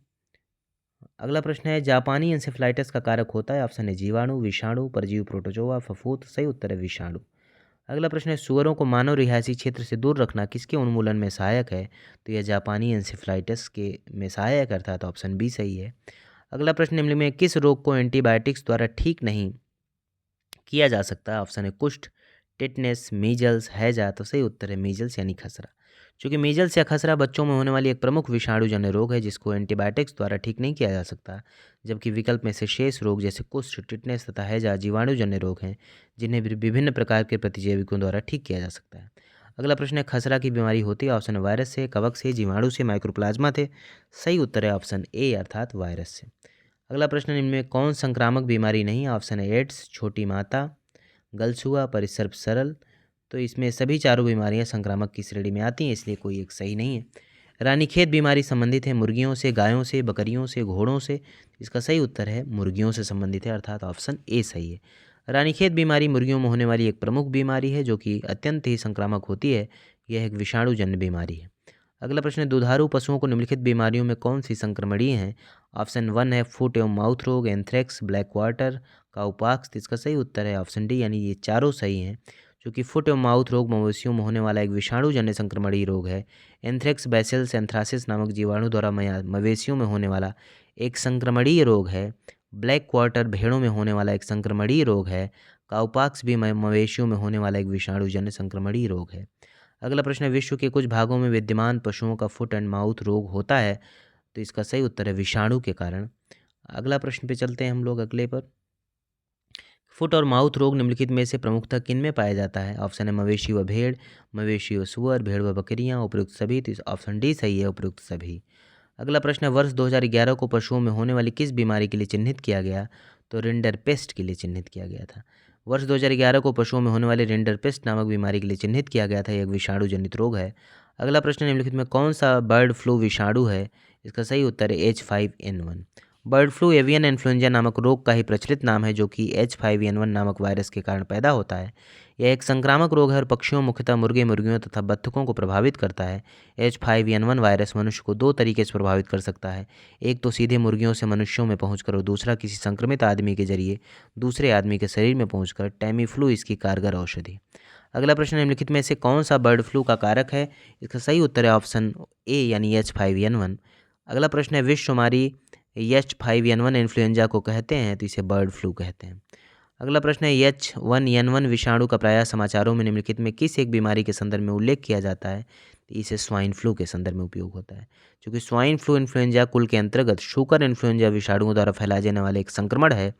अगला प्रश्न है जापानी एंसेफ्लाइटिस का कारक होता है? ऑप्शन है जीवाणु, विषाणु, परजीवी, प्रोटोजोआ, फफूंद। सही उत्तर है विषाणु। अगला प्रश्न है सुअरों को मानव रिहायशी क्षेत्र से दूर रखना किसके उन्मूलन में सहायक है? तो यह जापानी एंसेफ्लाइटिस के में सहायक अर्थात ऑप्शन बी सही है। अगला प्रश्न निम्न में किस रोग को एंटीबायोटिक्स द्वारा ठीक नहीं किया जा सकता? ऑप्शन है कुष्ठ, टिटनेस, मीजल्स, हैजा। तो सही उत्तर है मीजल्स यानी खसरा। चूँकि मीजल्स या खसरा बच्चों में होने वाली एक प्रमुख विषाणुजन्य रोग है जिसको एंटीबायोटिक्स द्वारा ठीक नहीं किया जा सकता, जबकि विकल्प में से शेष रोग जैसे कुष्ठ, टिटनेस तथा हैजा जीवाणुजन्य रोग हैं जिन्हें विभिन्न प्रकार के प्रतिजैविकों द्वारा ठीक किया जा सकता है। अगला प्रश्न है खसरा की बीमारी होती है? ऑप्शन है वायरस से, कवक से, जीवाणु से, माइक्रोप्लाज्मा से। सही उत्तर है ऑप्शन ए अर्थात वायरस से। अगला प्रश्न निम्न में कौन संक्रामक बीमारी नहीं? ऑप्शन है एड्स, छोटी माता, गलसुआ, परिसर्प सरल। तो इसमें सभी चारों बीमारियां संक्रामक की श्रेणी में आती हैं, इसलिए कोई एक सही नहीं है। रानीखेत बीमारी संबंधित है मुर्गियों से, गायों से, बकरियों से, घोड़ों से। इसका सही उत्तर है मुर्गियों से संबंधित है अर्थात ऑप्शन ए सही है। रानीखेत बीमारी मुर्गियों में होने वाली एक प्रमुख बीमारी है जो कि अत्यंत ही संक्रामक होती है। यह एक विषाणुजन्य बीमारी है। अगला प्रश्न है दुधारू पशुओं को निम्नलिखित बीमारियों में कौन सी संक्रमणीय है? ऑप्शन 1 है फुट एवं माउथ रोग, एंथ्रेक्स, ब्लैक वाटर, काउपाक्स। इसका सही उत्तर है ऑप्शन डी यानी ये चारों सही हैं। क्योंकि फुट एवं माउथ रोग मवेशियों में होने वाला एक विषाणुजन्य संक्रमणीय रोग है। एंथ्रेक्स बैसिलस एंथ्रासिस नामक जीवाणु द्वारा मवेशियों में होने वाला एक संक्रमणीय रोग है। ब्लैक क्वार्टर भेड़ों में होने वाला एक संक्रमणीय रोग है। काउपाक्स भी मवेशियों में होने वाला एक विषाणुजन्य संक्रमणीय रोग है। अगला प्रश्न है विश्व के कुछ भागों में विद्यमान पशुओं का फुट एंड माउथ रोग होता है? तो इसका सही उत्तर है विषाणु के कारण। अगला प्रश्न पे चलते हैं हम लोग अगले पर। फुट और माउथ रोग निम्नलिखित में से प्रमुखतः किन में पाया जाता है? ऑप्शन है मवेशी व भेड़, मवेशी व सुअर, भेड़ व बकरियां, उपयुक्त सभी। तो ऑप्शन डी सही है उपयुक्त सभी। अगला प्रश्न है वर्ष 2011 को पशुओं में होने वाली किस बीमारी के लिए चिन्हित किया गया? तो रिंडरपेस्ट के लिए चिन्हित किया गया था। वर्ष 2011 को पशुओं में होने वाली रिंडरपेस्ट नामक बीमारी के लिए चिन्हित किया गया था। यह एक विषाणु जनित रोग है। अगला प्रश्न निम्नलिखित में कौन सा बर्ड फ्लू विषाणु है? इसका सही उत्तर है H5N1। Bird flu avian influenza नामक रोग का ही प्रचलित नाम है जो कि H5N1 नामक वायरस के कारण पैदा होता है। यह एक संक्रामक रोग है और पक्षियों मुख्यतः मुर्गे, मुर्गियों तथा बत्तखों को प्रभावित करता है। H5N1 वायरस मनुष्य को दो तरीके से प्रभावित कर सकता है। एक तो सीधे मुर्गियों से मनुष्यों में पहुंचकर और दूसरा किसी संक्रमित आदमी के जरिए दूसरे आदमी के शरीर में पहुंचकर। टैमीफ्लू इसकी कारगर औषधि। अगला प्रश्न निम्नलिखित में से कौन सा बर्ड फ्लू का कारक है? इसका सही उत्तर है ऑप्शन ए यानी H5N1। अगला प्रश्न है विश्वमारी H5N1 इन्फ्लुएंजा को कहते हैं? तो इसे बर्ड फ्लू कहते हैं। अगला प्रश्न है H1N1 विषाणु का प्रायः समाचारों में निम्नलिखित में किस एक बीमारी के संदर्भ में उल्लेख किया जाता है? तो इसे स्वाइन फ्लू के संदर्भ में उपयोग होता है। क्योंकि स्वाइन फ्लू इन्फ्लुएंजा कुल के अंतर्गत शूकर इन्फ्लुएंजा विषाणुओं द्वारा फैलाए जाने वाले एक संक्रमण है।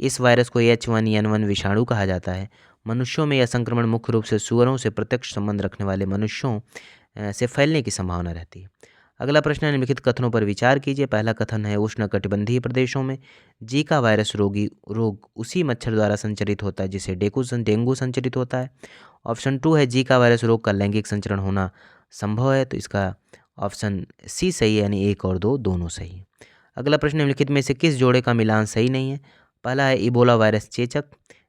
इस वायरस को H1N1 विषाणु कहा जाता है। मनुष्यों में यह संक्रमण मुख्य रूप से सुअरों से प्रत्यक्ष संबंध रखने वाले मनुष्यों से फैलने की संभावना रहती है। अगला प्रश्न है निम्नलिखित कथनों पर विचार कीजिए। पहला कथन है उष्णकटिबंधीय प्रदेशों में जीका वायरस रोग उसी मच्छर द्वारा संचरित होता है जिसे डेंगू संचरित होता है। ऑप्शन 2 है जीका वायरस रोग का लैंगिक संचरण होना संभव है। तो इसका ऑप्शन सी सही है यानी 1 और 2 दोनों सही है। अगला प्रश्न निम्नलिखित में से किस जोड़े का मिलान सही नहीं है? पहला है इबोला वायरस चेचक,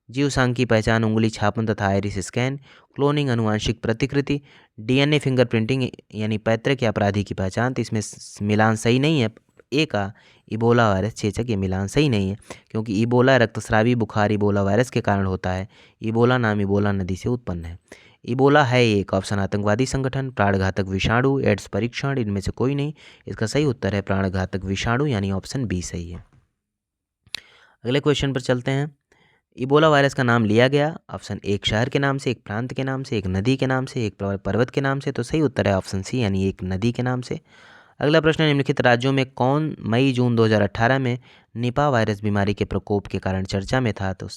जीवशांग की पहचान उंगली छापन तथा आइरिस स्कैन, क्लोनिंग अनुवांशिक प्रतिकृति, DNA फिंगरप्रिंटिंग यानी पैतृक या अपराधी की पहचान। तो इसमें मिलान सही नहीं है। ए का इबोला वायरस चेचक ये मिलान सही नहीं है, क्योंकि इबोला रक्तस्रावी बुखार इबोला वायरस के कारण होता है। इबोला नाम इबोला नदी से उत्पन्न है। इबोला है एक ऑप्शन आतंकवादी संगठन, प्राणघातक विषाणु, एड्स परीक्षण, इनमें से कोई नहीं। इसका सही उत्तर है प्राणघातक विषाणु, यानी ऑप्शन बी सही है। अगले क्वेश्चन पर चलते हैं। इबोला वायरस का नाम लिया गया ऑप्शन एक शहर के नाम से, एक प्रांत के नाम से, एक नदी के नाम से, एक पर्वत के नाम से। तो सही उत्तर है ऑप्शन सी, यानी एक नदी के नाम से। अगला प्रश्न, निम्नलिखित राज्यों में कौन मई जून 2018 में निपा वायरस बीमारी के प्रकोप के कारण चर्चा में था? तो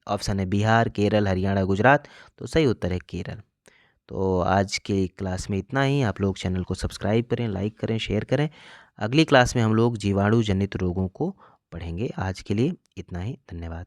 ऑप्शन है बिहार, केरल, हरियाणा, गुजरात। तो सही उत्तर है केरल। तो आज के क्लास में इतना ही। आप लोग चैनल को सब्सक्राइब करें, लाइक करें, शेयर करें। अगली क्लास में हम लोग जीवाणु जनित रोगों को पढ़ेंगे। आज के लिए इतना ही। धन्यवाद।